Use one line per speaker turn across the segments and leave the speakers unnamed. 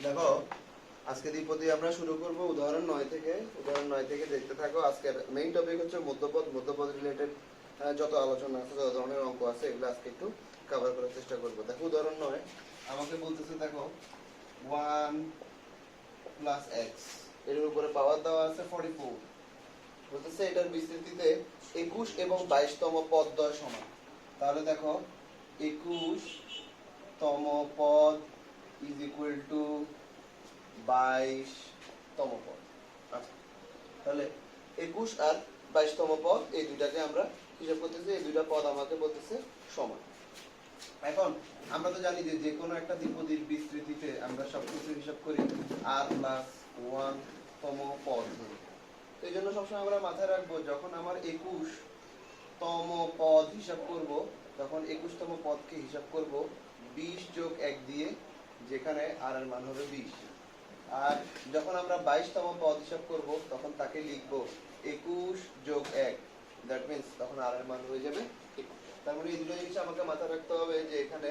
দেখো আজকে দ্বিপদী আমরা শুরু করব উদাহরণ 9 থেকে। উদাহরণ 9 থেকে দেখতে থাকো। আজকের মেইন টপিক হচ্ছে মধ্যপদ। মধ্যপদ রিলেটেড যত আলোচনা আছে, যত ধরনের অঙ্ক আছে, এগুলো আজকে একটু কভার করার চেষ্টা করব। দেখো উদাহরণ 9 আমাকে বলতেছে, দেখো 1 প্লাস x এর উপরে পাওয়ার দেওয়া আছে 44। বলতেছে এটার বিস্তৃতিতে 21 এবং 22 তম পদ দ্বয় সমান। তাহলে দেখো 21 তম পদ ইজ ইকুয়াল টু 22 তম পদ। আচ্ছা, তাহলে 21 আর 22 তম পদ এই দুইটাকে আমরা হিসাব করতেছি। এই দুইটা পদ আমাকে বলতেছে সমান। এখন আমরা তো জানি যে কোনো একটা দ্বিপদীর বিস্তৃতিতে আমরা সবকিছু হিসাব করি r প্লাস 1 তম পদ ধরে। তো এই জন্য সবসময় আমরা মাথায় রাখবো, যখন আমার 21 তম পদ হিসাব করব, তখন 21 তম পদকে হিসাব করব 20 যোগ 1 দিয়ে, যেখানে r এর মান হবে 20। আর যখন আমরা 22 তম পদ হিসাব করব, তখন তাকে লিখব 21 যোগ 1, দ্যাট মিন্স তখন r এর মান হয়ে যাবে 21। তার মানে এই দুটো জিনিস আমাকে মাথায় রাখতে হবে যে এখানে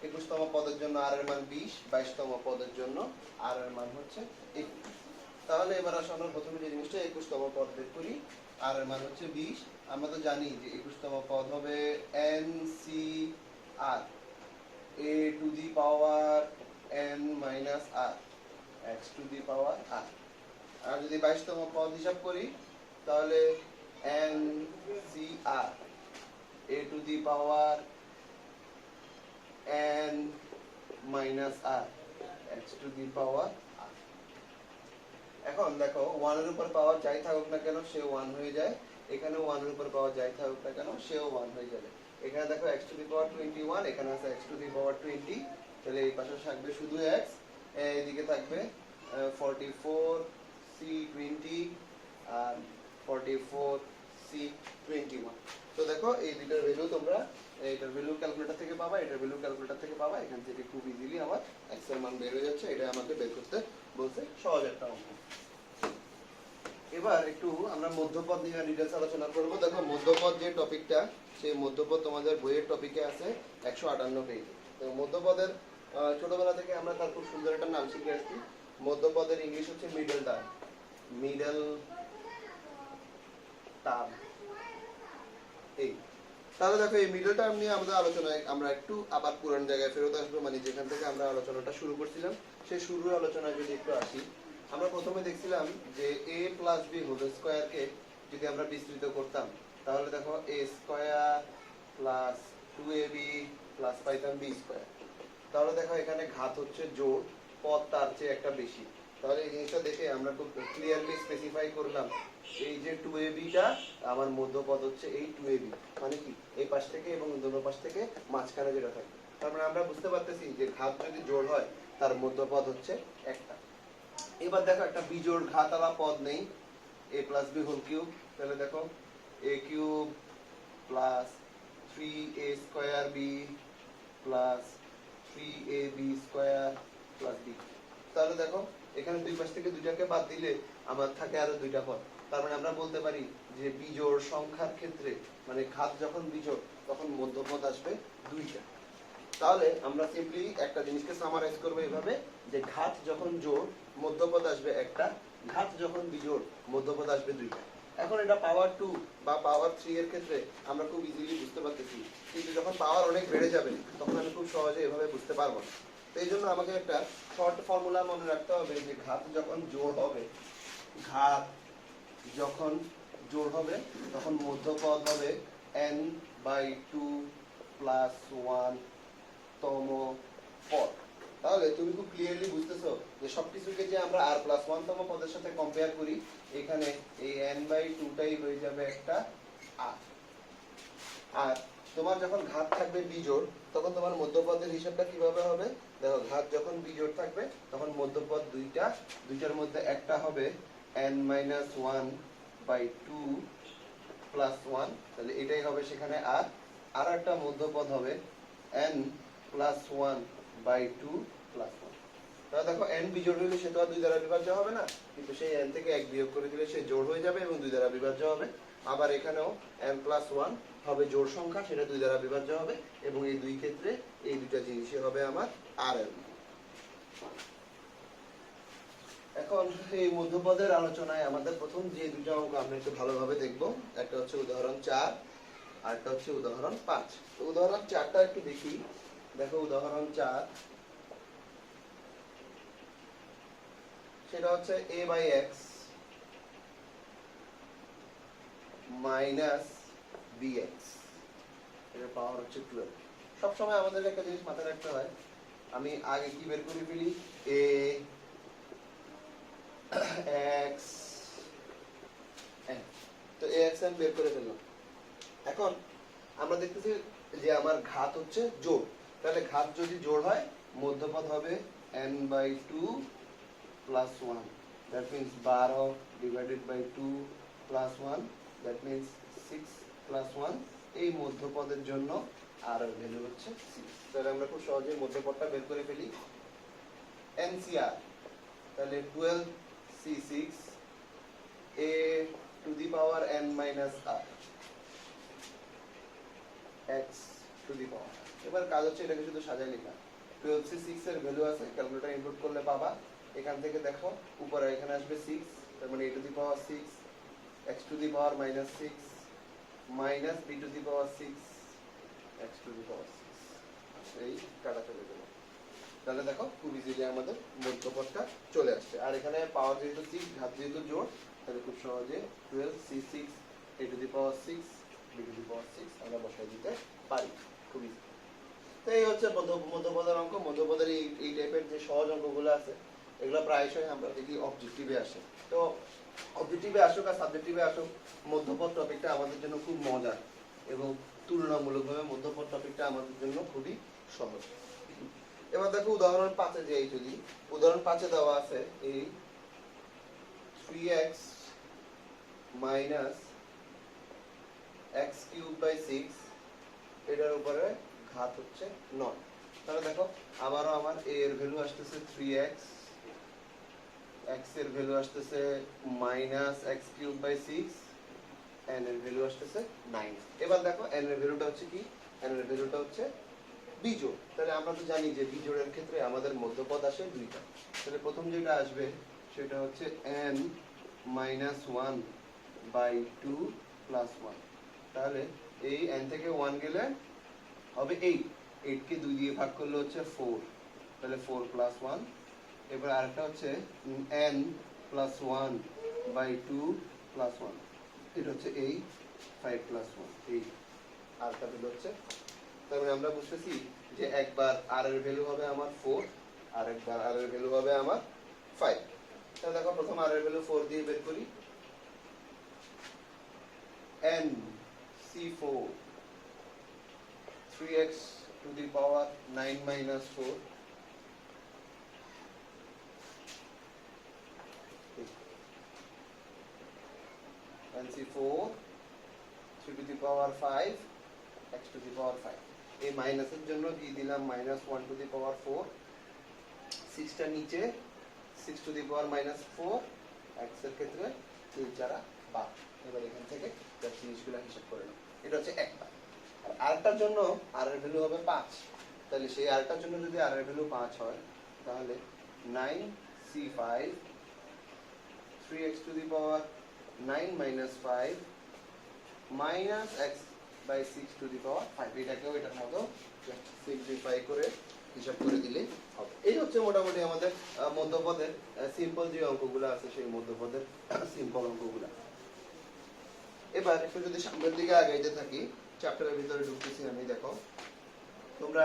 21 তম পদের জন্য r এর মান 20, 22 তম পদের জন্য r এর মান হচ্ছে 21। তাহলে এবার আসলে আমরা প্রথমে যে জিনিসটা 21 তম পদ বের করি, r এর মান হচ্ছে 20। আমরা তো জানি যে 21 তম পদ হবে NCR, a to the power n minus r, x to the power r। আর যদি 22 তম পদ হিসাব করি, তাহলে NCR, a to the power n minus r, x to the power r। এখন দেখো 1 এর উপর পাওয়ার যাই থাকুক না কেন সে 1 হয়ে যায়, এখানে 1 এর উপর পাওয়ার যাই থাকুক না কেন সেও 1 হয়ে যাবে। এখানে দেখো x টু দি পাওয়ার 21, এখানে আছে x টু দি পাওয়ার 20, তাহলে এই পাশে থাকবে শুধু x, এইদিকে থাকবে 44c 20 আর 44c 21। তো দেখো এই দুইটার ভ্যালু তোমরা এটার ভ্যালু ক্যালকুলেটর থেকে পাবা, এটার ভ্যালু ক্যালকুলেটর থেকে পাবা। এখান থেকে খুব ইজিলি আমার x এর মান বের হয়ে যাচ্ছে। এটা আমাকে বের করতে বলছে, সহজ একটা অঙ্ক। এবার একটু আমরা মধ্যপদ নিয়ে ডিটেইলস আলোচনা করব। দেখো মধ্যপদ যে টপিকটা, সেই মধ্যপদ তোমাদের বইয়ের টপিকে আছে 158 পেজে। তো মধ্যপদের ছোটবেলা থেকে আমরা তার খুব সুন্দর একটা নাম শিখে আসছি। মধ্যপদের ইংলিশ হচ্ছে মিডল টার্ম। Middle term. এই তাহলে দেখো এই মিডল টার্ম নিয়ে আমাদের আলোচনায় আমরা একটু আবার পুরান জায়গায় ফেরত আসবো, মানে যেখান থেকে আমরা আলোচনাটা শুরু করছিলাম সেই শুরুর আলোচনায় যদি একটু আসি। আমরা প্রথমে দেখছিলাম যে a প্লাস b হোল স্কয়ারকে যদি আমরা বিস্তৃত করতাম, তাহলে দেখো a square plus 2ab plus পাইতাম b স্কয়ার। তাহলে দেখো এখানে ঘাত হচ্ছে জোড়, পদ তার চেয়ে একটা বেশি। তাহলে এই জিনিসটা দেখে আমরা খুব ক্লিয়ারলি স্পেসিফাই করলাম, এই যে 2ab টা আমার মধ্যপদ হচ্ছে এই 2ab, মানে কি এই পাশ থেকে এবং দোনো পাশ থেকে মাঝখানে যেটা থাকে। তার মানে আমরা বুঝতে পারতেছি যে ঘাত যদি জোড় হয় তার মধ্যপদ হচ্ছে একটা। এবার দেখো একটা বিজোড় ঘাতওয়ালা পদ নেই, a plus b whole cube. তাহলে দেখো a cube plus 3a square b plus 3ab square plus b। তাহলে দেখো এখানে দুই পাশ থেকে দুইটাকে বাদ দিলে আমার থাকে আরো দুইটা পদ। তার মানে আমরা বলতে পারি যে বিজোড় সংখ্যার ক্ষেত্রে, মানে ঘাত যখন বিজোড় তখন মধ্যপদ আসবে দুইটা। তাহলে আমরা সিম্পলি একটা জিনিসকে সামারাইজ করবো এভাবে, যে ঘাত যখন জোড় মধ্যপদ আসবে একটা, ঘাত যখন বিজোড় মধ্যপদ আসবে দুইটা। এখন এটা পাওয়ার 2 বা পাওয়ার 3 এর ক্ষেত্রে আমরা খুব ইজিলি বুঝতে পারতেছি, কিন্তু যখন পাওয়ার অনেক বেড়ে যাবে তখন আমি খুব সহজে এভাবে বুঝতে পারবো না। তো এই জন্য আমাকে একটা শর্ট ফর্মুলা মনে রাখতে হবে যে ঘাত যখন জোড় হবে, ঘাত যখন জোড় হবে তখন মধ্যপদ হবে n/2 প্লাস 1 তম পদ। তাহলে তুমি খুব ক্লিয়ারলি বুঝতেছো যে সবকিছুকে যে আমরা r প্লাস 1 তম পদের সাথে কম্পেয়ার করি, এখানে এই n/2 টাই হয়ে যাবে একটা r। আর তোমার যখন ঘাত থাকবে বিজোড়, তখন তোমার মধ্যপদের হিসাবটা কিভাবে হবে? দেখো ঘাত যখন বিজোড় থাকবে তখন মধ্যপদ দুইটা, দুইটার মধ্যে একটা হবে n-1/2 প্লাস 1, তাহলে এটাই হবে সেখানে r। আর একটা মধ্যপদ হবে n প্লাস 1/2 প্লাস 1। তাহলে দেখো n বিজোড় হইলে সে তো আর 2 দ্বারা বিভাজ্য হবে না, কিন্তু সেই n থেকে 1 বিয়োগ করে দিলে সে জোড় হয়ে যাবে এবং 2 দ্বারা বিভাজ্য হবে। আবার এখানেও n প্লাস 1 হবে জোড় সংখ্যা, সেটা 2 দ্বারা বিভাজ্য হবে, এবং এই দুই ক্ষেত্রে এই দুইটা জিনিসই হবে আমার r এর মান। এখন এই মধ্যপদের আলোচনায় আমাদের প্রথম যে দুটো অঙ্ক আমরা একটু ভালোভাবে দেখব। একটা হচ্ছে উদাহরণ 4 আর একটা হচ্ছে উদাহরণ 5। তো উদাহরণ 4টা একটু দেখি। দেখো উদাহরণ 4, সেটা হচ্ছে a/x মাইনাস bx, এর পাওয়ার হচ্ছে 12। সবসময় আমাদের একটা জিনিস মাথায় রাখতে হয়, আমি আগে কি বের করে ফেলি, ax n। তো ax n বের করে ফেললাম। এখন আমরা দেখতেছি যে আমার ঘাত হচ্ছে জোড়, তাহলে ঘাত যদি জোড় হয় মধ্যপদ হবে n/2 plus 1, that means 12 divided by 2 plus 1, that means 6 plus 1। এই মধ্যপদের জন্য আর এর ভ্যালু হচ্ছে 6। তাহলে আমরা খুব সহজেই মধ্যপদটা বের করে ফেলি। NCR, তাহলে 12c6 a to the power n minus r x to the power। এবার কাজ হচ্ছে এটাকে শুধু সাজায় লেখা। 12c6 এর ভ্যালু আছে, ক্যালকুলেটর ইনপুট করলে পাবা। এখান থেকে দেখো উপরে এখানে আসবে 6, তার মানে a to the power 6 x to the power minus 6 minus b to the power 6 x to the power 6। এই কাটা চলে গেল। তাহলে দেখো খুব ইজিলি আমাদের মধ্যপদটা চলে আসছে। আর এখানে পাওয়ার যেহেতু 6, ঘাত যেহেতু জোড়, তাহলে খুব সহজে 12c6 a to the power 6 b to the power 6 আমরা বসাই দিতে পারি, খুব ইজি। তো এই হচ্ছে মধ্যপদের অঙ্ক। মধ্যপদের এই টাইপের যে সহজ অঙ্কগুলো আছে এগুলো প্রায়শই আমরা দেখি অবজেক্টিভে আসে। তো অবজেক্টিভে আসুক আর সাবজেক্টিভে আসুক, মধ্যপদ টপিকটা আমাদের জন্য খুব মজার এবং তুলনামূলকভাবে মধ্যপদ টপিকটা আমাদের জন্য খুবই সহজ। এবার দেখো উদাহরণ 5-এ যাই। যদি উদাহরণ 5-এ দেওয়া আছে এই 3x minus x cube by 6, এটার উপরে ঘাত হচ্ছে 9। তাহলে দেখো আবারও আমার a এর ভ্যালু আসতেছে 3x, x এর ভ্যালু আসতেছে minus x cube by 6, n এর ভ্যালু আসতেছে 9। এবার দেখো n এর ভ্যালুটা হচ্ছে কি, n এর ভ্যালুটা হচ্ছে বিজোড়। তাহলে আমরা তো জানি যে বিজোড়ের ক্ষেত্রে আমাদের মধ্যপদ আসে দুইটা। তাহলে প্রথম যেটা আসবে সেটা হচ্ছে n minus 1 by 2 plus 1। তাহলে এই n থেকে 1 গেলে হবে 8, 8 কে 2 দিয়ে ভাগ করলে হচ্ছে 4, তাহলে 4 plus 1। এবার আরেকটা হচ্ছে n plus 1 by 2 plus 1, এটা হচ্ছে 8, 5 plus 1 8। আরেকটা ভ্যালু হচ্ছে, তার মানে আমরা বুঝতেছি যে একবার r এর ভ্যালু হবে আমার 4, আর একবার r এর ভ্যালু হবে আমার 5। তাহলে দেখো প্রথম r এর ভ্যালু 4 দিয়ে বের করি। n c4 3x to the power 9 minus 4, NC4 3 to the power 5 x to the power 5। এই মাইনাসের জন্য দিয়ে দিলাম মাইনাস 1 to the power 4, 6টা নিচে 6 to the power minus 4, x এর ক্ষেত্রে 3 4 12। এবার এখান থেকে জিনিসগুলো হিসাব করে নাও। এটা হচ্ছে একবার। আর আরেকটার জন্য r এর ভ্যালু হবে 5। তাহলে সেই আরেকটার জন্য যদি r এর ভ্যালু 5 হয় তাহলে 9c5 3x to the power 9 minus 5 minus x by 6 to the power 5। এটাকেও এটার মতো সিম্পলিফাই করে হিসাব করে দিলে হবে। এই হচ্ছে মোটামুটি আমাদের মধ্যপদের সিম্পল যে অঙ্কগুলো আছে সেই মধ্যপদের সিম্পল অঙ্কগুলো। এবার একটু যদি সামনের দিকে আগাইতে থাকি, চ্যাপ্টারের ভিতরে ঢুকতেছি আমি। দেখো তোমরা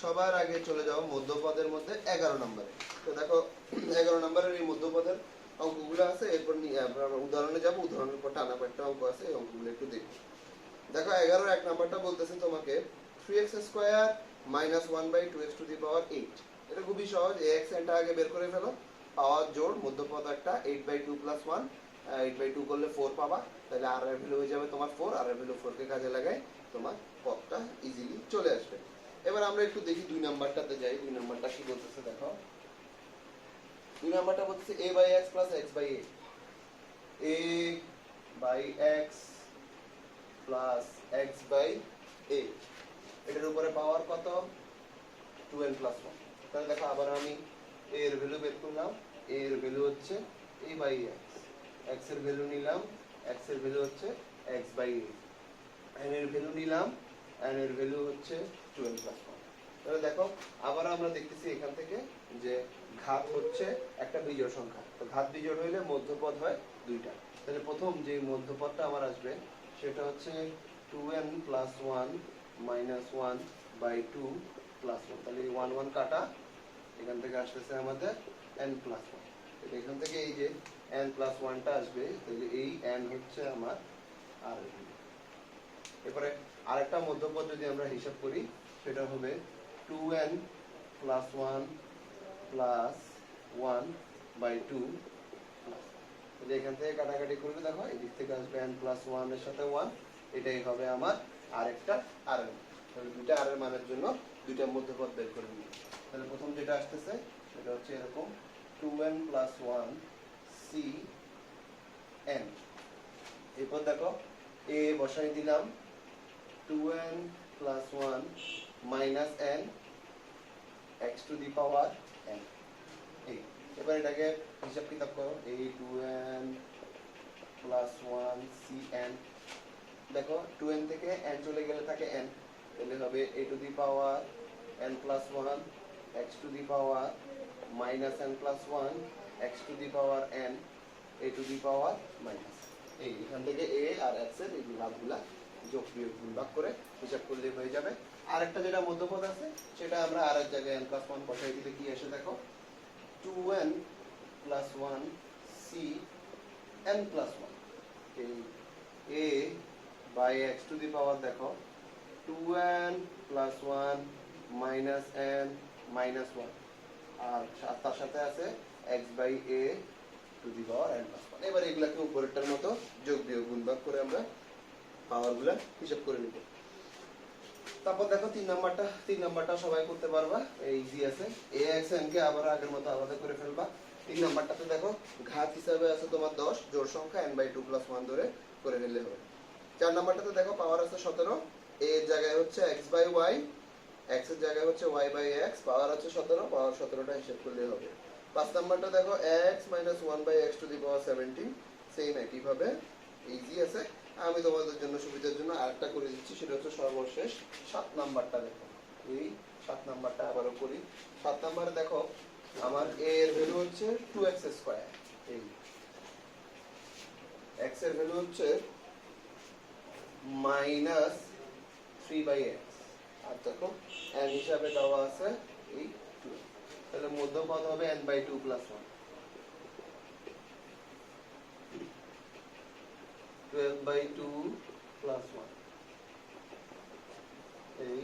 সবার আগে চলে যাও মধ্যপদের মধ্যে 11 নম্বরে। তো দেখো 11 নম্বরের এই মধ্যপদের অঙ্কগুলো আছে, এরপর আমরা উদাহরণে যাব। উদাহরণের পর টানা কয়েকটা অঙ্ক আছে, এই অঙ্কগুলো একটু দেখো। দেখো 11 এক নাম্বারটা বলতেছে তোমাকে 3x square minus 1 by 2x to the power 8। এটা খুবই সহজ। ax এটা আগে বের করে ফেলো, পাওয়ার জোড় মধ্যপদ একটা 8 by 2 plus 1, 8 by 2 করলে 4 পাবা। তাহলে r এর ভ্যালু হয়ে যাবে তোমার 4, r এর ভ্যালু 4 কে কাজে লাগাই তোমার পদটা ইজিলি চলে আসবে। এবার আমরা একটু দেখি 2 নাম্বারটাতে যাই। 2 নাম্বারটা কি বলতেছে দেখো। 2 নাম্বারটা বলতেছে a by x plus x by a, a by x plus x by a, এটার উপরে পাওয়ার কত 2n plus 1। তাহলে দেখো আবার আমি এ এর ভ্যালু বের করলাম, এ এর ভ্যালু হচ্ছে a বাই এক্স, এক্স এর ভ্যালু নিলাম, এক্স এর ভ্যালু হচ্ছে এক্স বাই এ, এন এর ভ্যালু নিলাম, এন এর ভ্যালু হচ্ছে 12 প্লাস 1। তাহলে দেখো আবার আমরা দেখতেছি এখান থেকে যে ঘাত হচ্ছে একটা বিজোড় সংখ্যা, তো ঘাত বিজোড় হইলে মধ্যপদ হয় দুইটা। তাহলে প্রথম যে মধ্যপদটা আমার আসবে সেটা হচ্ছে 2n plus 1 minus 1 by 2 plus 1, তাহলে এই 1 1 কাটা, এখান থেকে আসতেছে আমাদের n প্লাস 1। এখান থেকে এই যে n প্লাস 1টা আসবে, তাহলে এই n হচ্ছে আমার আর। এরপরে আরেকটা মধ্যপদ যদি আমরা হিসাব করি সেটা হবে 2n plus 1 plus 1 by 2 plus, তাহলে এখান থেকে কাটাকাটি করলে দেখো এই দিক থেকে আসবে n প্লাস 1 এর সাথে 1, এটাই হবে আমার আরেকটা আর এর। তাহলে দুইটা আর এর মানের জন্য দুইটা মধ্যপদ বের করে নিই। তাহলে প্রথম যেটা আসতেছে সেটা হচ্ছে এরকম 2n প্লাস 1 cn, এরপর দেখো a বসাই দিলাম 2n plus 1 minus n x to the power n, এই এবার এটাকে হিসাব কিতাব করো, এই 2n plus 1 cn, দেখো 2n থেকে n চলে গেলে থাকে n, তাহলে হবে a to the power n plus 1 x to the power minus n plus 1 x to the power n a to the power minus, এই এখান থেকে a আর x এর এই লাভগুলা যোগ বিয়োগ গুণ ভাগ করে হিসাব করলে হয়ে যাবে। আরেকটা যেটা মধ্যপদ আছে সেটা আমরা আরেক জায়গায় n প্লাস 1 বসাই দিলে কি আসে দেখো, 2n plus 1 c n plus 1, এই a by x to the power দেখো 2n plus 1 minus n minus 1, আর তার সাথে আছে x by a to the power n plus 1। এবার এগুলাকে উপরেরটার মতো যোগ বিয়োগ গুণ ভাগ করে আমরা পাওয়ারগুলা হিসাব করে নিব। তারপর দেখো তিন নাম্বারটা সবাই করতে পারবা, ইজি আছে। ax n কে আবার আগের মতো আলাদা করে ফেলবা। তিন নাম্বারটাতে দেখো ঘাত হিসাবে আছে তোমার 10, জোড় সংখ্যা n বাই 2 প্লাস 1 ধরে করে ফেললে হবে। চার নাম্বারটাতে দেখো পাওয়ার আছে 17, a এর জায়গায় হচ্ছে x বাই y, x এর জায়গায় হচ্ছে y বাই x, পাওয়ার আছে 17, পাওয়ার 17টা হিসাব করলে হবে। পাঁচ নাম্বারটা দেখো x minus 1 by x to the power 17, same একইভাবে ইজি আছে। আমি তোমাদের জন্য সুবিধার জন্য আরেকটা করে দিচ্ছি, সেটা হচ্ছে সর্বশেষ 7 নাম্বারটা দেখো, এই 7 নাম্বারটা আবারও করি। 7 নাম্বারে দেখো আমার a এর ভ্যালু হচ্ছে 2x স্কয়ার, এই x এর ভ্যালু হচ্ছে মাইনাস 3 বাই x, আর দেখো n হিসাবে দেওয়া আছে এই 2, তাহলে মধ্যপদ হবে n by 2 plus 1, 12 by 2 plus 1, এই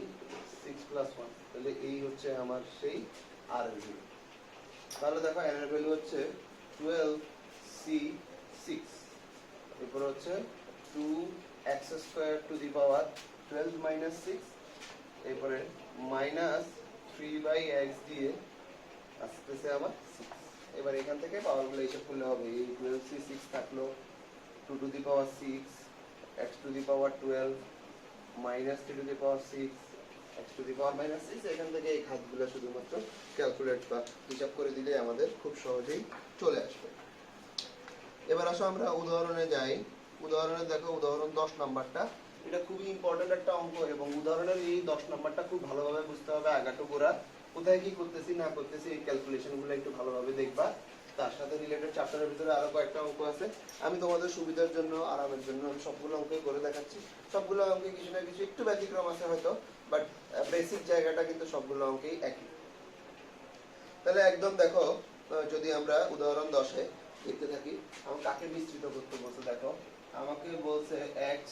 6 plus 1, তাহলে এই হচ্ছে আমার সেই r এর ভ্যালু। তাহলে দেখো n এর ভ্যালু হচ্ছে 12 c 6, এরপর হচ্ছে 2x square to the power 12 minus 6, এরপরে মাইনাস 3 বাই x দিয়ে আসতেছে আমার 6। এবার এখান থেকে পাওয়ারগুলো হিসাব করলে হবে, এই 12c 6 থাকলো, 2 to the power 6, x to the power 12, minus 3 to the power 6, x to the power minus 6, এখান থেকে এই ঘাতগুলো শুধুমাত্র ক্যালকুলেট বা হিসাব করে দিলে আমাদের খুব সহজেই চলে আসবে। এবার আসো আমরা উদাহরণে যাই। উদাহরণে দেখো উদাহরণ 10 নাম্বারটা, এটা খুবই ইম্পর্টেন্ট একটা অঙ্ক, এবং উদাহরণের এই 10 নাম্বারটা খুব ভালোভাবে বুঝতে হবে, আগাটো গোড়া কোথায় কি করতেছি না করতেছি এই ক্যালকুলেশনগুলো একটু ভালোভাবে দেখবা। তার সাথে রিলেটেড চ্যাপ্টারের ভিতরে আরো কয়েকটা অঙ্ক আছে, আমি তোমাদের সুবিধার জন্য আরামের জন্য আমি সবগুলো অঙ্কই করে দেখাচ্ছি। সবগুলো অঙ্কে কিছু না কিছু একটু ব্যতিক্রম আছে হয়তো, বাট বেসিক জায়গাটা কিন্তু সবগুলো অঙ্কেই একই। তাহলে একদম দেখো, যদি আমরা উদাহরণ 10-এ দেখতে থাকি, আমি কাকে বিস্তৃত করতে বলছে দেখো, আমাকে বলছে x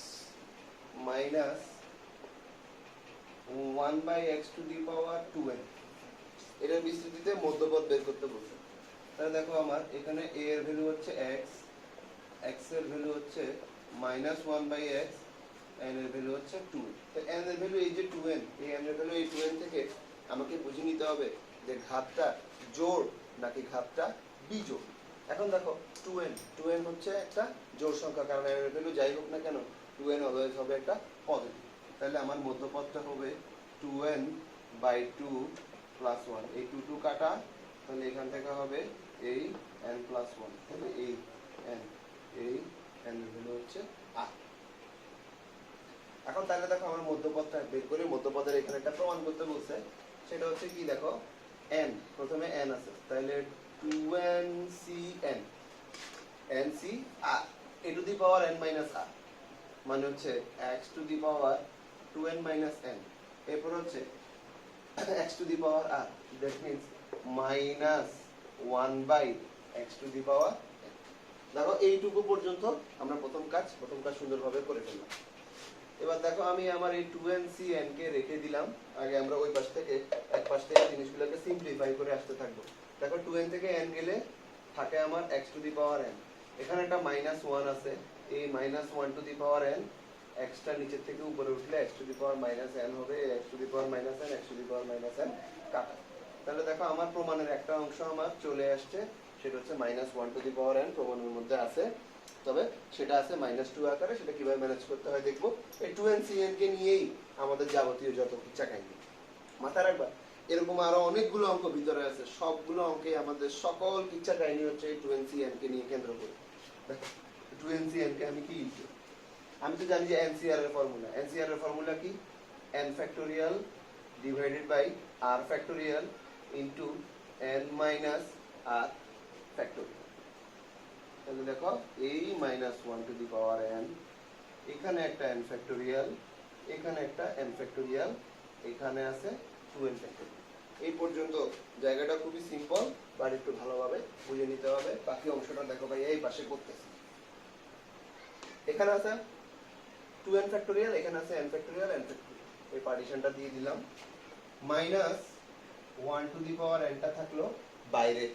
minus 1 by x to the power 2n, এটার বিস্তৃতিতে মধ্যপদ বের করতে বলছে। তাহলে দেখো আমার এখানে a এর ভ্যালু হচ্ছে x, x এর ভ্যালু হচ্ছে মাইনাস 1 বাই x, n এর ভ্যালু হচ্ছে 2, তো n এর ভ্যালু এই যে 2n, এই n এর ভ্যালু এই 2n থেকে আমাকে বুঝে নিতে হবে যে ঘাতটা জোড় নাকি ঘাতটা বিজোড়। এখন দেখো 2n হচ্ছে একটা জোড় সংখ্যা, কারণ n এর ভ্যালু যাই হোক না কেন 2n অলওয়েজ হবে একটা পজিটিভ। তাহলে আমার মধ্যপদটা হবে 2n বাই 2 প্লাস 1, এই 2 2 কাটা, তাহলে এখান থেকে হবে এই n প্লাস 1, তাহলে এই n এর ভ্যালু হচ্ছে r। এখন তাহলে দেখো আমরা মধ্যপদটা বের করি। মধ্যপদের এখানে একটা প্রমাণ করতে বলছে, সেটা হচ্ছে কি দেখো, n প্রথমে n আছে, তাহলে 2ncn nc r a to the power n minus r, মানে হচ্ছে x to the power 2n minus n, এরপর হচ্ছে x to the power r, that means minus 1 by x to the power n। দেখো এইটুকু পর্যন্ত আমরা প্রথম কাজ সুন্দরভাবে করে ফেললাম। এবার দেখো আমি আমার এই 2ncn কে রেখে দিলাম, আগে আমরা ওই পাশ থেকে এক পাশ থেকে জিনিসগুলোকে সিম্পলিফাই করে আসতে থাকবো। দেখো 2n থেকে n গেলে থাকে আমার x to the power n, এখানে একটা মাইনাস 1 আছে, এই minus 1 to the power n, x টা নিচের থেকে উপরে উঠলে x to the power minus n হবে, x to the power minus n, x to the power minus n কাটা। তাহলে দেখো আমার প্রমাণের একটা অংশ আমার চলে আসছে, সেটা হচ্ছে minus 1 to the power n প্রমাণের মধ্যে আছে, তবে সেটা আছে মাইনাস 2 আকারে। সেটা কিভাবে ম্যানেজ করতে হয় দেখবো। এই 2ncn কে নিয়েই আমাদের যাবতীয় যত কিচ্ছা কাহিনী মাথায় রাখবা। এরকম আরো অনেকগুলো অঙ্ক ভিতরে আছে, সবগুলো অঙ্কে আমাদের সকল কিচ্ছা কাহিনী হচ্ছে এই 2ncn কে নিয়ে কেন্দ্র করে। দেখো 2ncn কে আমি কি লিখি, আমি তো জানি যে NCR এর ফর্মুলা। NCR এর ফর্মুলা কি, n factorial divided by r factorial into n minus r factorial. তাহলে দেখো এই minus 1 to the power n, এখানে একটা n ফ্যাক্টোরিয়াল, এখানে একটা n ফ্যাক্টোরিয়াল, এখানে আছে 2n ফ্যাক্টোরিয়াল। এই পর্যন্ত জায়গাটা খুবই সিম্পল, বাট একটু ভালোভাবে বুঝে নিতে হবে। বাকি অংশটা দেখো ভাই এই পাশে করতেছি। এখানে আছে 2n ফ্যাক্টোরিয়াল, এখানে আছে n ফ্যাক্টোরিয়াল, n ফ্যাক্টোরিয়াল, এই পার্টিশনটা দিয়ে দিলাম। Minus 1 to the power n টা থাকলো বাইরে।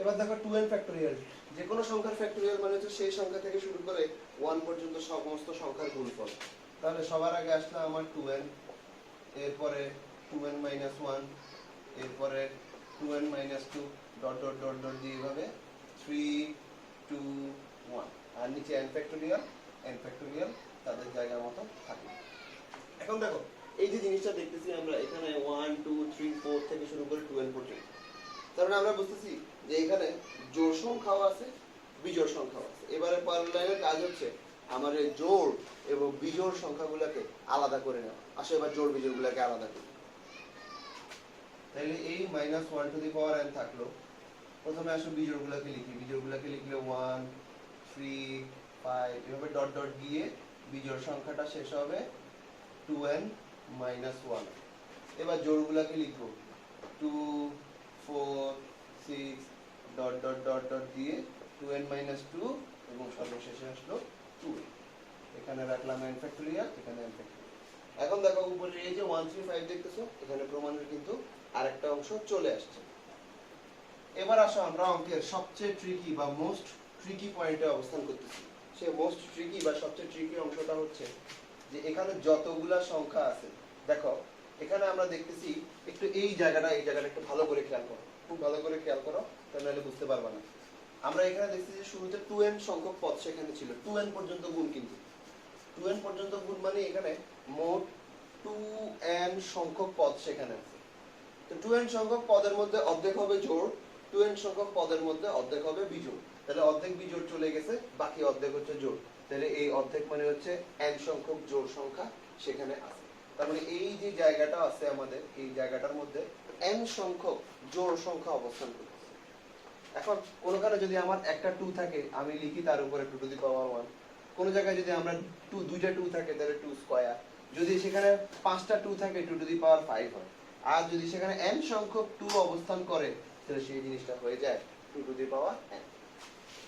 এবার দেখো 2n ফ্যাক্টোরিয়াল, যে কোনো সংখ্যার ফ্যাক্টোরিয়াল মানে হচ্ছে সেই সংখ্যা থেকে শুরু করে 1 পর্যন্ত সমস্ত সংখ্যার গুণফল। তাহলে সবার আগে আসলো আমার 2n, এরপরে 2n মাইনাস 1, এরপরে 2n minus 2 dot dot dot dot দিয়ে এভাবে 3 2 1, আর নিচে n ফ্যাক্টোরিয়াল তাদের জায়গার মতো থাকে। এখন দেখো এই যে জিনিসটা দেখতেছি আমরা, এখানে 1 2 3 4 থেকে শুরু করে 2n পর্যন্ত, তার মানে আমরা বুঝতেছি যে এখানে জোড় সংখ্যাও আছে, বিজোড় সংখ্যাও আছে। এবারে পরের লাইনের কাজ হচ্ছে আমার এই জোড় এবং বিজোড় সংখ্যাগুলোকে আলাদা করে নেওয়া। আসলে এবার জোড় বিজোড়গুলোকে আলাদা করি। তাহলে এই minus 1 to the power n থাকলো, প্রথমে আসো বিজোড়গুলোকে লিখি। বিজোড়গুলোকে লিখলে 1 3 5 এভাবে ডট ডট দিয়ে বিজোড় সংখ্যাটা শেষ হবে 2n মাইনাস 1। এবার জোড়গুলোকে লিখবো 2 4 6 ডট ডট ডট ডট দিয়ে 2n মাইনাস 2 এবং সর্বশেষে আসলো 2। এখানে রাখলাম n ফ্যাক্টোরিয়াল, এখানে n ফ্যাক্টোরিয়াল। এখন দেখো উপরে এই যে 1 3 5 দেখতেছো, এখানে প্রমাণের কিন্তু আরেকটা অংশ চলে আসছে। এবার আসো আমরা অঙ্কের সবচেয়ে ট্রিকি বা মোস্ট ট্রিকি পয়েন্টে অবস্থান করতেছি। সেই মোস্ট ট্রিকি বা সবচেয়ে ট্রিকি অংশটা হচ্ছে যে এখানে যতগুলা সংখ্যা আছে, দেখো এখানে আমরা দেখতেছি একটু এই জায়গাটা একটু ভালো করে খেয়াল করো, খুব ভালো করে খেয়াল করো, তাহলে বুঝতে পারবা না। আমরা এখানে দেখছি যে শুরুতে 2n সংখ্যক পদ সেখানে ছিল, 2n পর্যন্ত গুণ, কিন্তু 2n পর্যন্ত গুণ মানে এখানে মোট 2n সংখ্যক পদ সেখানে আছে। তো 2n সংখ্যক পদের মধ্যে অর্ধেক হবে জোড়, 2n সংখ্যক পদের মধ্যে অর্ধেক হবে বিজোড়। তাহলে অর্ধেক বিজোড় চলে গেছে, বাকি অর্ধেক হচ্ছে জোড়। তাহলে এই অর্ধেক মানে হচ্ছে n সংখ্যক জোড় সংখ্যা সেখানে আছে। তার মানে এই যে জায়গাটা আছে আমাদের, এই জায়গাটার মধ্যে n সংখ্যক জোড় সংখ্যা অবস্থান করতেছে। এখন কোনখানে যদি আমার একটা 2 থাকে, আমি লিখি তার উপরে 2 টু দি পাওয়ার 1। কোন জায়গায় যদি আমরা দুইটা 2 থাকে তাহলে 2 স্কয়ার। যদি সেখানে 5টা 2 থাকে 2 টু দি পাওয়ার 5 হয়। আর যদি সেখানে n সংখ্যক 2 অবস্থান করে, তাহলে সেই জিনিসটা হয়ে যায় 2 টু দি পাওয়ার n।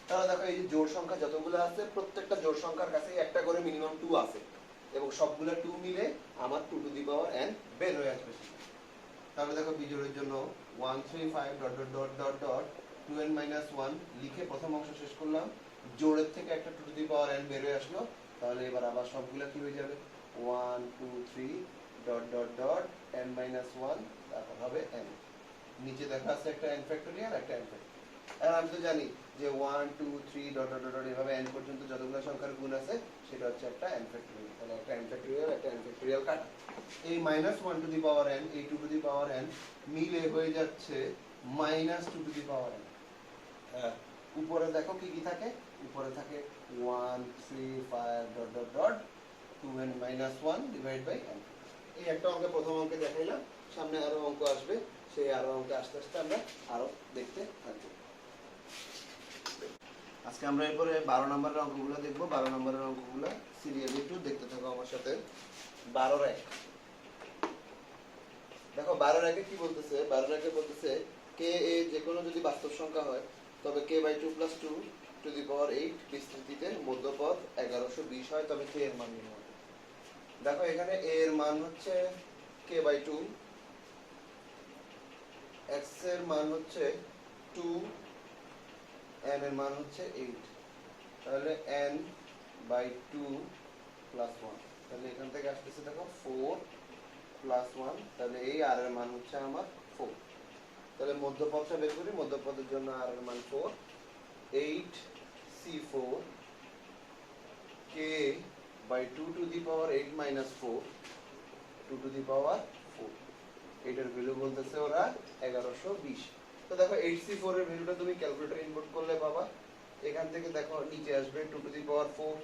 তাহলে দেখো এই যে জোড় সংখ্যা যতগুলো আছে, প্রত্যেকটা জোড় সংখ্যার কাছেই একটা করে মিনিমাম 2 আছে, এবং সবগুলা 2 মিলে আমার 2 টু দি পাওয়ার n বের হয়ে আসবে। তাহলে দেখো বিজোড়ের জন্য 1 3 5 dot dot dot dot dot 2n minus 1 লিখে প্রথম অংশ শেষ করলাম। জোড়ের থেকে একটা 2 টু দি পাওয়ার n বের হয়ে আসলো। তাহলে এবার আবার সবগুলা কি হয়ে যাবে, 1 2 3 dot dot dot n minus 1, তারপর হবে n। নিচে দেখা আছে একটা n ফ্যাক্টোরিয়াল, একটা n ফ্যাক্টোরিয়াল। আর আমি তো জানি যে 1 2 3 ডট ডট ডট এভাবে n পর্যন্ত যতগুলো সংখ্যার গুণ আছে সেটা হচ্ছে একটা n ফ্যাক্টরিয়াল। তাহলে একটা n ফ্যাক্টরিয়াল একটা n ফ্যাক্টরিয়াল কাটা। এই -1 টু দি পাওয়ার n এই 2 টু দি পাওয়ার n মিলে হয়ে যাচ্ছে -2 টু দি পাওয়ার n। হ্যাঁ, উপরে দেখো কি কি থাকে, উপরে থাকে 1 3 5 dot dot dot 2n -1 divide by n। এই একটা অঙ্কে প্রথম অঙ্কে দেখাইলাম, সামনে আরো অঙ্ক আসবে, সেই আরো অঙ্কে আস্তে আস্তে আমরা আরো দেখতে থাকবো। আজকে আমরা এরপরে 12 নম্বরের অঙ্কগুলো দেখবো। 12 নম্বরের অঙ্কগুলো সিরিয়ালি একটু দেখতে থাকো আমার সাথে। 12 এক দেখো, 12 একে কি বলতেছে? 12 একে বলতেছে কে এ যে কোনো যদি বাস্তব সংখ্যা হয় তবে k/2 + 2 টু দি পাওয়ার 8 বিস্তৃতিতে মধ্যপদ 1120 হয়, তবে k এর মান নির্ণয়। দেখো এখানে a এর মান হচ্ছে k/2, x এর মান হচ্ছে 2, n এর মান হচ্ছে 8। তাহলে n/2 + 1, তাহলে এখান থেকে আসতেছে দেখো 4 + 1, তাহলে এই r এর মান হচ্ছে আমার 4। তাহলে মধ্যপদটা বের করি, মধ্যপদের জন্য r এর মান 4, 8c4 k/2 two the power 8 - 4 2 to the power 4। এটার ভ্যালু বলতেছে ওরা 1120। তো দেখো 8c4 এর ভ্যালুটা তুমি ক্যালকুলেটর ইনপুট করলে পাবা। এখান থেকে দেখো নিচে আসবে 2 টু দি পাওয়ার 4,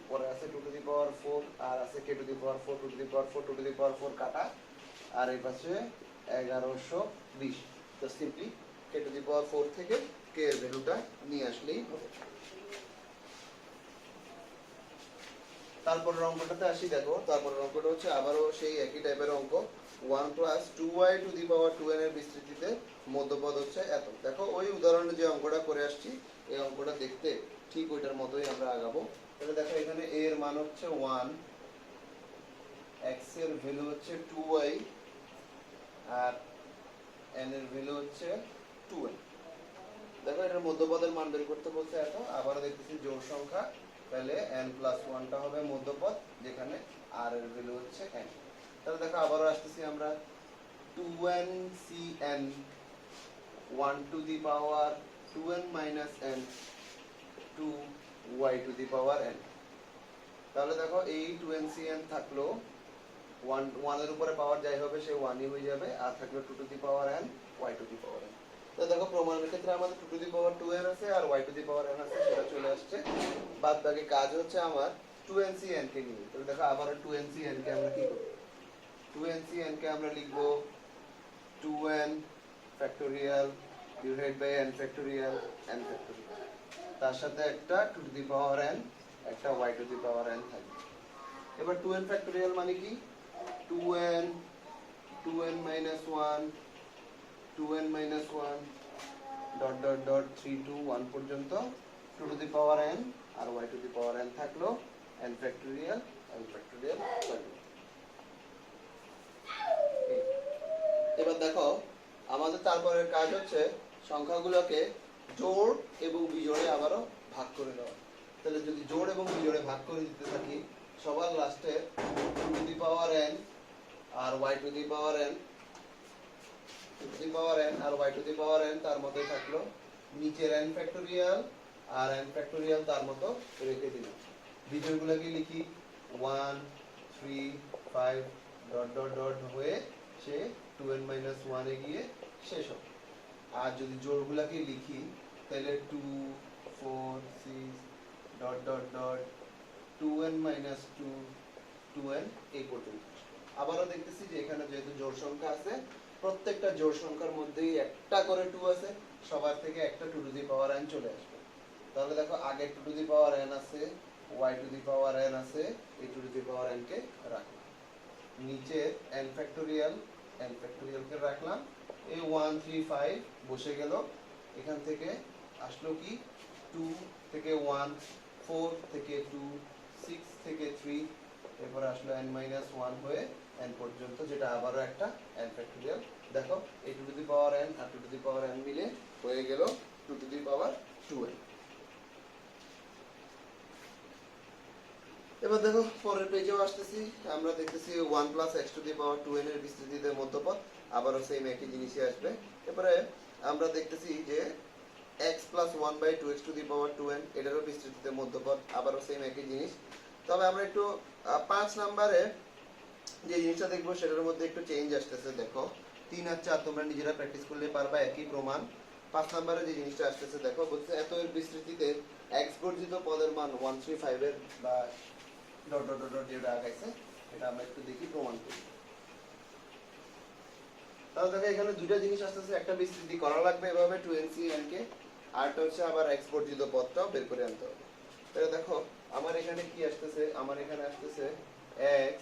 উপরে আছে 2 টু দি পাওয়ার 4, আর আছে k to the power 4 2 to the power 4 2 to the power 4 কাটা, আর এই পাশে 1120। তো simply k to the power 4 থেকে k এর ভ্যালুটা নিয়ে আসলেই হবে। তারপরের অঙ্কটাতে আসি। দেখো তারপরের অঙ্কটা হচ্ছে আবারও সেই একই টাইপের অঙ্ক। 1 + 2y two the power 2n এর বিস্তৃতিতে মধ্যপদ হচ্ছে এত। দেখো ওই উদাহরণে যে অঙ্কটা করে আসছি, এই অঙ্কটা দেখতে ঠিক ওইটার মতোই আমরা আগাবো। তাহলে দেখো এখানে a এর মান হচ্ছে 1, x এর ভ্যালু হচ্ছে 2y, আর n এর ভ্যালু হচ্ছে 2n। দেখো এটার মধ্যপদের মান বের করতে বলছে এত। আবার দেখতেছি জোড় সংখ্যা, তাহলে n+1 টা হবে মধ্যপদ, যেখানে r এর ভ্যালু হচ্ছে n। তাহলে দেখো আবারও আসতেছি আমরা 2n/cn 1 to the power 2n - n 2y two the power n। তাহলে দেখো এই 2n/cn থাকলো 1 এর উপরে পাওয়ার যাই হবে সে 1ই হয়ে যাবে, আর থাকলো 2 to the power n y to the power n। তো দেখো প্রমাণের ক্ষেত্রে আমাদের 2 টু দি পাওয়ার 2n আছে আর y to the power n আছে, সেটা চলে আসছে। বাদ বাকি কাজ হচ্ছে আমার 2n/cn কে নিয়ে। তাহলে দেখো আবার 2n/cn কে আমরা কি করব? 2n/cn কে আমরা লিখব 2n factorial divide by n factorial n factorial, তার সাথে একটা 2 টু দি পাওয়ার n, একটা y to the power n থাকবে। এবার 2n ফ্যাক্টোরিয়াল মানে কি? 2n 2n - 1 2n - 1 dot dot dot 3 two 1 পর্যন্ত 2 টু দি পাওয়ার n আর y to the power n থাকলো, n ফ্যাক্টোরিয়াল n ফ্যাক্টোরিয়াল থাকলো। এবার দেখো আমাদের তারপরের কাজ হচ্ছে সংখ্যাগুলোকে জোড় এবং বিজোড়ে আবারও ভাগ করে দেওয়া। তাহলে যদি জোড় এবং বিজোড়ে ভাগ করে দিতে থাকি, সবার লাস্টে 2 টু দি পাওয়ার n আর y to the power n, 2 to the power n আর y to the power n তার মতোই থাকলো, নিচের n ফ্যাক্টোরিয়াল আর n ফ্যাক্টোরিয়াল তার মতো রেখে দিলাম। বিজোড়গুলোকে লিখি 1 3 5 ডট ডট ডট হয়ে সে 2n - 1 এ গিয়ে শেষ হবে। আর যদি জোড়গুলোকে লিখি তাহলে 2 4 6 dot dot dot 2n - 2 2n এই পর্যন্ত। আবারও দেখতেছি যে এখানে যেহেতু জোড় সংখ্যা আছে, প্রত্যেকটা জোড় সংখ্যার মধ্যেই একটা করে 2 আছে, সবার থেকে একটা 2 টু দি পাওয়ার n চলে আসবে। তাহলে দেখো আগে 2 টু দি পাওয়ার n আছে, y to the power n আছে, এই 2 টু দি পাওয়ার n কে রাখলাম, নিচে n ফ্যাক্টোরিয়াল কে রাখলাম, এই 1 3 5 বসে গেল। এখান থেকে আসলো কি 2 থেকে 1 4 থেকে 2 6 থেকে 3, এরপরে আসলো n - 1 হয়ে n পর্যন্ত, যেটা আবারও একটা n ফ্যাক্টোরিয়াল। দেখো এই 2 টু দি পাওয়ার n আর 2 টু দি পাওয়ার n মিলে হয়ে গেল 2 টু দি পাওয়ার 2n। এবার দেখো পরের পেজেও আসতেছি, আমরা দেখতেছি 1 + x to the power 2n এর বিস্তৃতিতে মধ্যপদ, আবারও সেম একই জিনিসই আসবে। এবারে আমরা দেখতেছি যে x plus 1/2x two the power 2n, এটারও বিস্তৃতিতে মধ্যপদ আবারও সেম একই জিনিস। তবে আমরা একটু 5 নম্বরে যে জিনিসটা দেখবো সেটার মধ্যে একটু চেঞ্জ আসতেছে। দেখো 3 আর 4 তোমরা নিজেরা প্র্যাকটিস করলে পারবা, একই প্রমাণ। 5 নম্বরে যে জিনিসটা আসতেছে দেখো, বলছে এত এর বিস্তৃতিতে x বর্জিত পদের মান 135 এর বা ডট ডট ডট ডট যেটা আগাইছে এটা আমরা একটু দেখি প্রমাণ করি। তাহলে দেখো এখানে দুটো জিনিস আসতেছে, একটা বিস্তৃতি করা লাগবে এভাবে 2n কে, আরটা হচ্ছে আবার x বর্জিত পদটাও বের করে আনতে হবে। তাহলে দেখো আমার এখানে কি আসতেছে, আমার এখানে আসতেছে x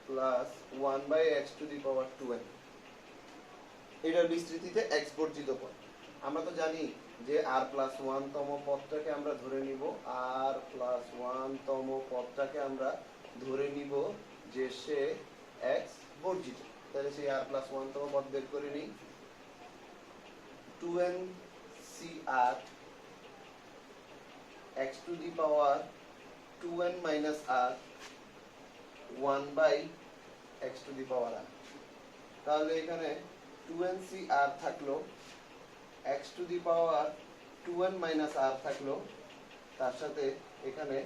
plus 1/x two the power 2n, এটার বিস্তৃতিতে x বর্জিত পদ। আমরা তো জানি যে r প্লাস 1 তম পদটাকে আমরা ধরে নিব, r প্লাস 1 তম পদটাকে আমরা ধরে নিব যে সে x বর্জিত। তাহলে সেই r প্লাস 1 তম পদ বের করে নিই, 2n(r) x to the power 2n minus r 1/x two the power r। তাহলে এখানে 2n(r) থাকলো, x to the power 2n minus r থাকলো, তার সাথে এখানে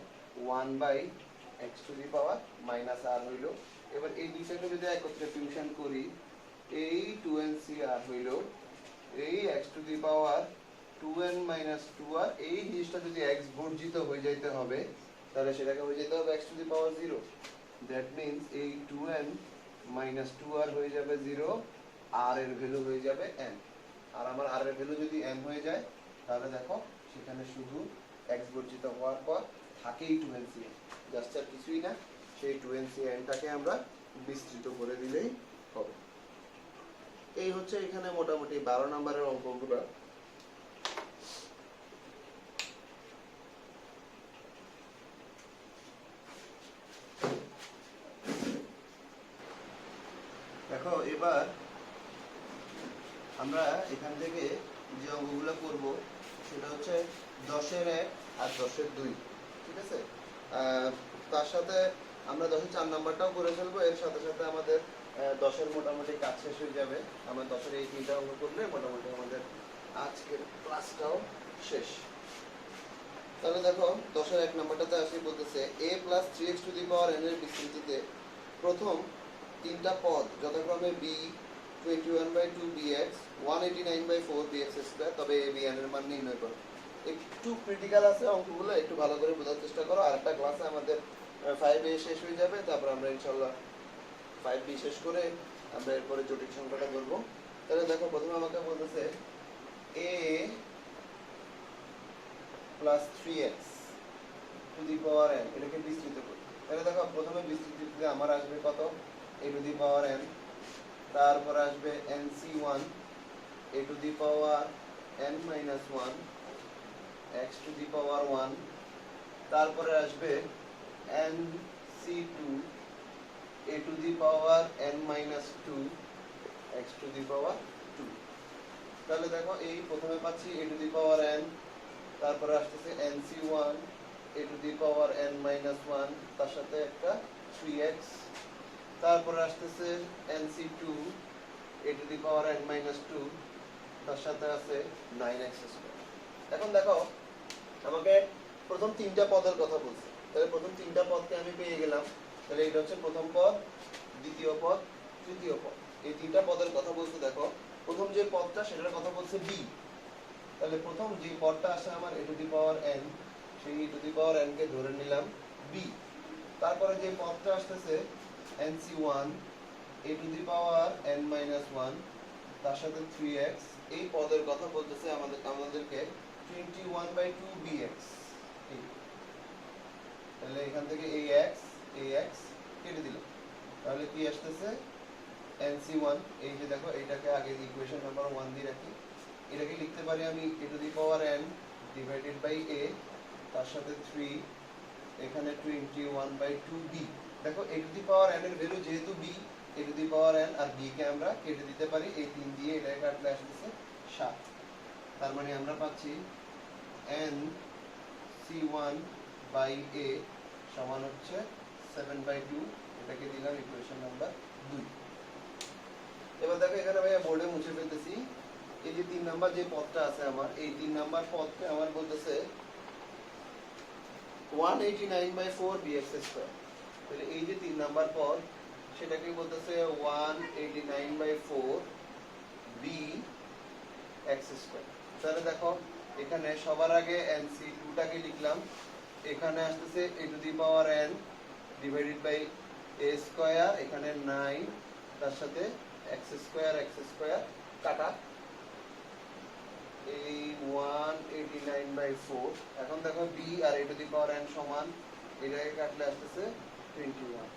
1/x two the power minus r হইল। এবার এই দুইটাকে যদি একত্রে ফিউশন করি, এই 2n(r) হইল এই x to the power 2n minus 2r, এই জিনিসটা যদি x বর্জিত হয়ে যাইতে হবে তাহলে সেটাকে হয়ে যেতে হবে x to the power 0। That means এই 2n মাইনাস 2r হয়ে যাবে 0, r এর ভ্যালু হয়ে যাবে n। আর আমার r এর ভ্যালু যদি n হয়ে যায় তাহলে দেখো সেখানে শুধু x বর্জিত হওয়ার পর থাকেই 2n(n), জাস্ট আর কিছুই না, সেই 2n(n)টাকে আমরা বিস্তৃত করে দিলেই হবে। এই হচ্ছে এখানে মোটামুটি 12 নম্বরের অঙ্কগুলো। দেখো এবার আমরা এখান থেকে যে অঙ্কগুলো করব সেটা হচ্ছে 10-এর 1 আর 10-এর 2, ঠিক আছে? তার সাথে আমরা 10-এর 4 নাম্বারটাও করে ফেলবো, এর সাথে সাথে আমাদের 10-এর মোটামুটি কাজ শেষ হয়ে যাবে। আমরা 10-এর এই 3টা অঙ্ক করলে মোটামুটি আমাদের আজকের ক্লাসটাও শেষ। তাহলে দেখো 10-এর 1 নাম্বারটাতে আসি, বলতেছে a plus 3x two the power n এর বিস্তৃতিতে প্রথম তিনটা পদ যথাক্রমে b 21/2bx 189/4bx², তবে a b n এর মান নির্ণয় করো। একটু ক্রিটিক্যাল আছে অঙ্কগুলো, একটু ভালো করে বোঝার চেষ্টা করো। আরেকটা ক্লাসে আমাদের 5a শেষ হয়ে যাবে, তারপর আমরা ইনশাআল্লাহ 5b শেষ করে আমরা এরপরে জটিল সংখ্যাটা করব। তাহলে দেখো প্রথমে আমাকে বলতেছে a plus 3x two the power n, এটাকে বিস্তৃত করি। তাহলে দেখো প্রথমে বিস্তৃতিতে আমার আসবে কত, a to the power n, তারপর আসবে nc1 a to the power n minus 1 x to the power 1, তারপরে আসবে nc2 a to the power n minus 2 x to the power 2। তাহলে দেখো এই প্রথমে পাচ্ছি a to the power n, তারপরে আসতেছে nc1 a to the power n minus 1, তার সাথে একটা 3x, তারপরে আসতেছে nc2 a to the power n minus 2, তার সাথে আছে 9x²। এখন দেখো আমাকে প্রথম তিনটা পদের কথা বলছে, তাহলে প্রথম তিনটা পদকে আমি পেয়ে গেলাম। তাহলে এটা হচ্ছে প্রথম পদ, দ্বিতীয় পদ, তৃতীয় পদ, এই তিনটা পদের কথা বলতে। দেখো প্রথম যে পদটা সেটার কথা বলছে b, তাহলে প্রথম যে পদটা আসে আমার a to the power n, সেই a to the power n কে ধরে নিলাম b। তারপরে যে পদটা আসতেছে nc1 a to the power n minus 1, তার সাথে 3x, এই পদের কথা বলতেছে আমাদেরকে 21/2bx। তাহলে এখান থেকে ax কেটে দিলাম, তাহলে কি আসতেছে nc1, এই যে দেখো এইটাকে আগে ইকুয়েশন নাম্বার 1 দিয়ে রাখি, এটাকে লিখতে পারি আমি a to the power n divided by a, তার সাথে 3, এখানে 21/2b। দেখো a to the power n এর ভ্যালু যেহেতু b, a to the power n আর b কে আমরা কেটে দিতে পারি, এই 3 দিয়ে এটাকে কাটলে আসতেছে 7। তার মানে আমরা পাচ্ছি nc1/a সমান হচ্ছে 7/2, এটাকে দিলাম ইকুয়েশন নাম্বার 2। এবার দেখো এখানে ভাইয়া বোর্ডে মুছে ফেলতেছি, এই যে 3 নাম্বার যে পদটা আছে আমার, এই 3 নাম্বার পদকে আমার বলতেছে 189/4 bx স্কয়ার। তাহলে এই যে 3 নাম্বার পদ সেটাকে বলতেছে 189/4 bx স্কয়ার। তাহলে দেখো এখানে সবার আগে nc2 টাকে লিখলাম, এখানে আসতেছে a to the power n divided by a square, এখানে 9, তার সাথে x স্কয়ার কাটা, এই 189/4। এখন দেখো b আর a to the power n সমান, এটাকে কাটলে আসতেছে 21।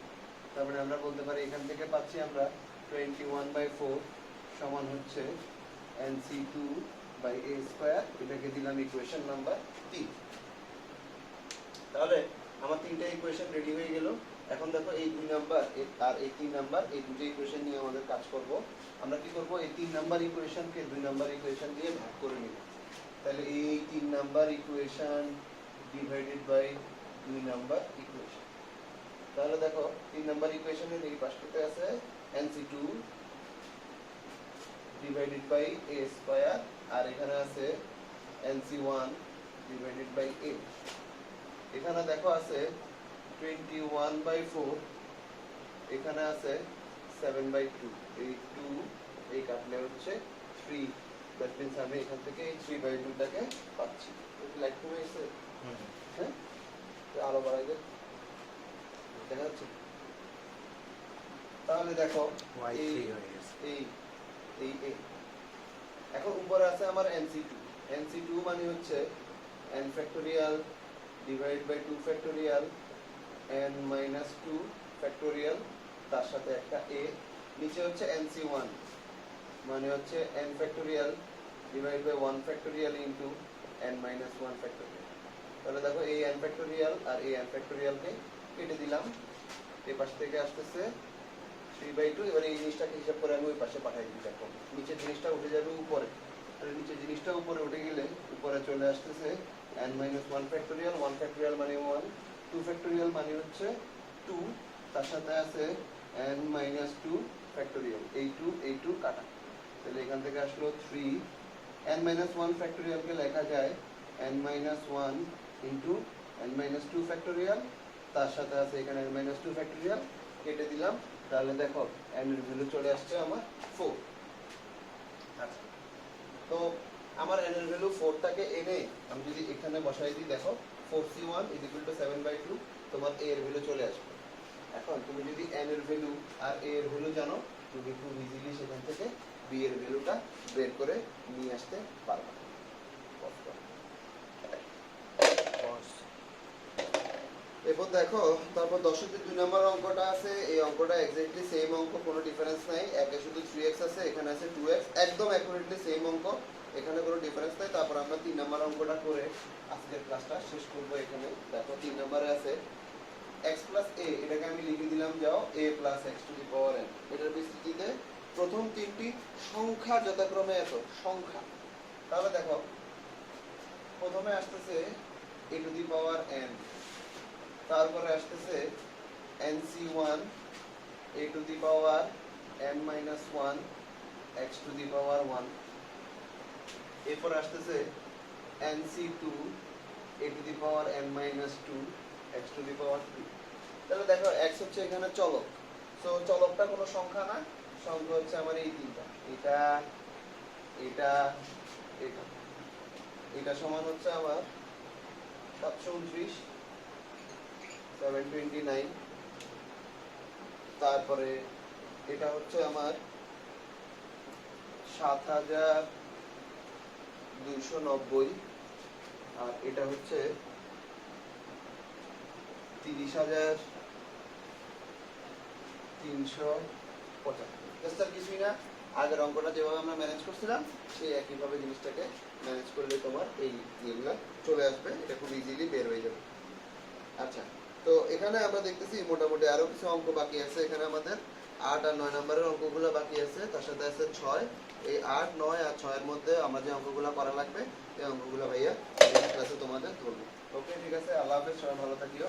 তার মানে আমরা বলতে পারি এখান থেকে পাচ্ছি আমরা 21/4 সমান হচ্ছে nc2/a স্কয়ার। এটাকে দিলাম ইকুয়েশন নাম্বার 3। তাহলে আমার তিনটা ইকুয়েশন রেডি হয়ে গেল। এখন দেখো এই 2 নাম্বার আর এই 3 নাম্বার, এই দুটো ইকুয়েশন নিয়ে আমাদের কাজ করব। আমরা কি করব, এই 3 নাম্বার ইকুয়েশনকে 2 নাম্বার ইকুয়েশন দিয়ে ভাগ করে নিব। তাহলে এই 3 number equation divided by 2 number equation. তাহলে দেখো 3 নাম্বার ইকুয়েশনের এই পাশটাতে আছে nc2 divided by a square, আর এখানে আছে nc1 ডিভাইডেড বাই a। এখানে দেখো আছে 21/4, এখানে আছে 7/2, এই 2 এই কাটলে হচ্ছে 3। দ্যাট মিন্স আমি এখান থেকে এই 3/2 টাকে পাচ্ছি। এটা লাইক কমে এসে হ্যাঁ, তো আলো বাড়াই দে, দেখা যাচ্ছে। তাহলে দেখো এই এই এই এই এখন উপরে আছে আমার nc2। nc2 মানে হচ্ছে n factorial divide by 2 factorial n minus 2 factorial, তার সাথে একটা a। নিচে হচ্ছে nc1 মানে হচ্ছে n factorial divide by 1 factorial into n minus 1 factorial. তাহলে দেখো এই n ফ্যাক্টোরিয়াল আর এই n ফ্যাক্টোরিয়ালকে কেটে দিলাম, এই পাশ থেকে আসতেছে 3/2। এবার এই জিনিসটাকে হিসাব করে আমি ওই পাশে পাঠিয়ে দিই। দেখো নিচের জিনিসটা উঠে যাবে উপরে, আর নিচের জিনিসটা উপরে উঠে গেলে উপরে চলে আসতেছে n minus 1 ফ্যাক্টোরিয়াল, 1 ফ্যাক্টোরিয়াল মানে 1, 2 ফ্যাক্টোরিয়াল মানে হচ্ছে 2, তার সাথে আছে n minus 2 ফ্যাক্টোরিয়াল, এই 2 কাটা। তাহলে এখান থেকে আসলো 3। n minus 1 ফ্যাক্টোরিয়ালকে লেখা যায় n minus 1 into n minus 2 factorial, তার সাথে আছে এখানে n minus 2 ফ্যাক্টোরিয়াল, কেটে দিলাম। তাহলে দেখো n এর ভ্যালু চলে আসছে আমার 4। আচ্ছা, তো আমার n এর ভ্যালু 4 টাকে এনে আমি যদি এখানে বসাই দিই, দেখো 4c1 7/2, তোমার a এর ভ্যালু চলে আসবে। এখন তুমি যদি n এর ভ্যালু আর a এর ভ্যালু জানো, তুমি খুব ইজিলি সেখান থেকে b এর ভ্যালুটা বের করে নিয়ে আসতে পারবে। এরপর দেখো, তারপর 10 এর 2 নম্বর অঙ্কটা আছে। এই অঙ্কটা এক্স্যাক্টলি সেম অঙ্ক, কোনো ডিফারেন্স নাই। একে শুধু 3x আছে, এখানে আছে 2x, একদম অ্যাকুরেটলি সেম অঙ্ক, এখানে কোনো ডিফারেন্স নাই। তারপর আমরা 3 নম্বর অঙ্কটা করে আজকের ক্লাসটা শেষ করব। এখানে দেখো 3 নম্বরে আছে x + a, এটাকে আমি লিখে দিলাম যাও a + x⁴n। এটার বিস্তৃতিতে প্রথম তিনটি সংখ্যা যথাক্রমে এত সংখ্যা। তাহলে দেখো প্রথমে আসতেছে a⁴n, তারপরে আসতেছে nc1 a⁴n-1 x⁴1, এরপর আসতেছে nc2 a⁴n-2 x⁴2। তাহলে দেখো x হচ্ছে এখানে চলক, তো চলকটা কোনো সংখ্যা না, সংখ্যা হচ্ছে আমার এই তিনটা, এটা এটা এটা এটা সমান হচ্ছে আমার 729, 729। তারপরে এটা হচ্ছে আমার 7290, আর এটা হচ্ছে 30,375। কিছুই না, আগের অঙ্কটা যেভাবে আমরা ম্যানেজ করছিলাম সেই একইভাবে জিনিসটাকে ম্যানেজ করলে তোমার এই ইয়েগুলো চলে আসবে, এটা খুব ইজিলি বের হয়ে যাবে। আচ্ছা, তো এখানে আমরা দেখতেছি মোটামুটি আরো কিছু অঙ্ক বাকি আছে। এখানে আমাদের 8 আর 9 নম্বরের অঙ্কগুলো বাকি আছে, তার সাথে আছে 6। এই 8, 9 আর 6 এর মধ্যে আমরা যে অঙ্কগুলো করা লাগবে এই অঙ্কগুলো ভাইয়া ক্লাসে তোমাদের ধরবো। ওকে, ঠিক আছে, আল্লাহ হাফেজ, সবাই ভালো থাকিও।